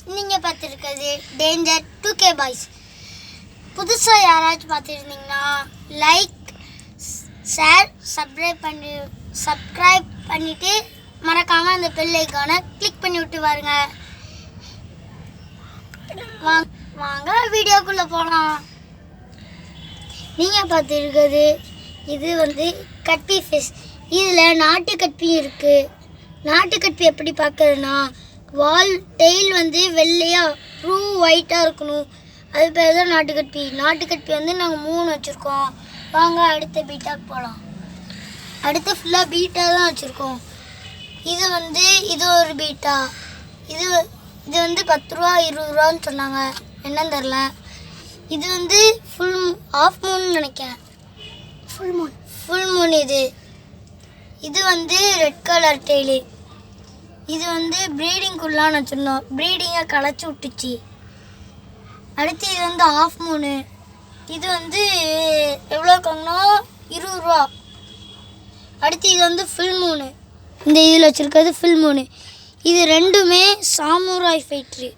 நீங்கள் பார்த்துருக்கிறது danger 2K boys. புதுசாக யாராச்சும் பார்த்துருந்தீங்கன்னா லைக், ஷேர், சப்ஸ்கிரைப் பண்ணிவிட்டு மறக்காமல் அந்த பெல் ஐக்கானை கிளிக் பண்ணி விட்டு பாருங்க. வாங்க வீடியோக்குள்ளே போகலாம். நீங்கள் பார்த்துருக்கிறது இது கட்பி ஃபிஷ். இதில் நாட்டு கட்பியும் இருக்குது. நாட்டு கட்பி எப்படி பார்க்குறதுன்னா டெயில் வெள்ளையாக ப்ரூ ஒயிட்டாக இருக்கணும். அது பேர் தான் நாட்டுக்கட்பி. நாட்டுக்கட்பி நாங்கள் 3 வச்சுருக்கோம். வாங்க அடுத்த பீட்டாக்கு போகலாம். அடுத்து ஃபுல்லாக பீட்டா தான் வச்சுருக்கோம். இது ஒரு பீட்டா. இது 10 ரூபா 20 ரூபான்னு சொன்னாங்க, என்னன்னு தெரில. இது ஆஃப் மூன் நினைக்கிறேன். Full Moon. இது ரெட் கலர் டெய்லு. இது ப்ரீடிங்குள்ளான்னு வச்சுருந்தோம். ப்ரீடிங்கை களைச்சி விட்டுச்சு. அடுத்து இது ஆஃப் மூணு. இது எவ்வளோ இருக்காங்கன்னா 20 ரூபா. அடுத்து இது ஃபுல் மூணு. இந்த இதில் வச்சுருக்கிறது ஃபுல் மூணு. இது ரெண்டுமே சாமுராய் ஃபைட்ரு.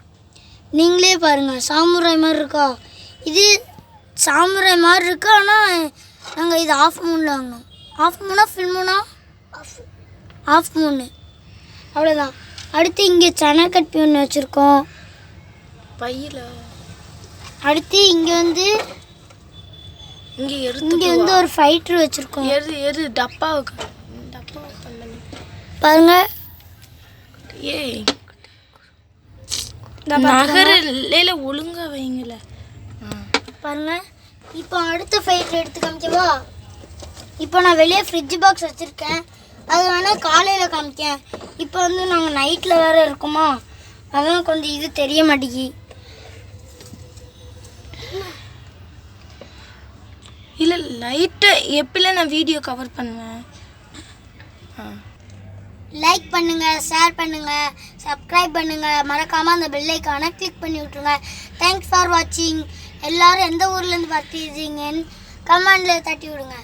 நீங்களே பாருங்கள், சாமுராய் மாதிரி இருக்கா? இது சாமுராய் மாதிரி இருக்கு. ஆனால் நாங்கள் இது ஆஃப் மூணில் வாங்கினோம். ஆஃப் மூணா ஃபுல் மூணா? ஆஃப் மூணு. அவ்வளோதான். அடுத்து இங்கே சனக்கட்பி ஒன்று வச்சுருக்கோம் பையில். அடுத்து இங்கே இங்கே ஒரு ஃபைட்ரு வச்சுருக்கோம். டப்பாவுக்கு பாருங்க. நகரில் ஒழுங்காக வைங்கள பாருங்க. இப்போ அடுத்த ஃபைட்ரு எடுத்து காமிக்கவா? இப்போ நான் வெளியே ஃப்ரிட்ஜ் பாக்ஸ் வச்சுருக்கேன். அது வேணால் காலையில் காமிக்கேன். இப்போ நாங்கள் நைட்டில் வேறு இருக்கோமா, அதான் கொஞ்சம் இது தெரிய மாட்டேங்கி. இல்லை லைட்டை எப்படிலாம் நான் வீடியோ கவர் பண்ணுவேன். லைக் பண்ணுங்கள், ஷேர் பண்ணுங்கள், சப்ஸ்கிரைப் பண்ணுங்கள். மறக்காமல் அந்த பெல் ஐக்கானை கிளிக் பண்ணி விட்ருங்க. தேங்க்ஸ் ஃபார் வாட்சிங். எல்லோரும் எந்த ஊர்லேருந்து பார்த்துருக்கீங்கன்னு கமெண்டில் தட்டி விடுங்க.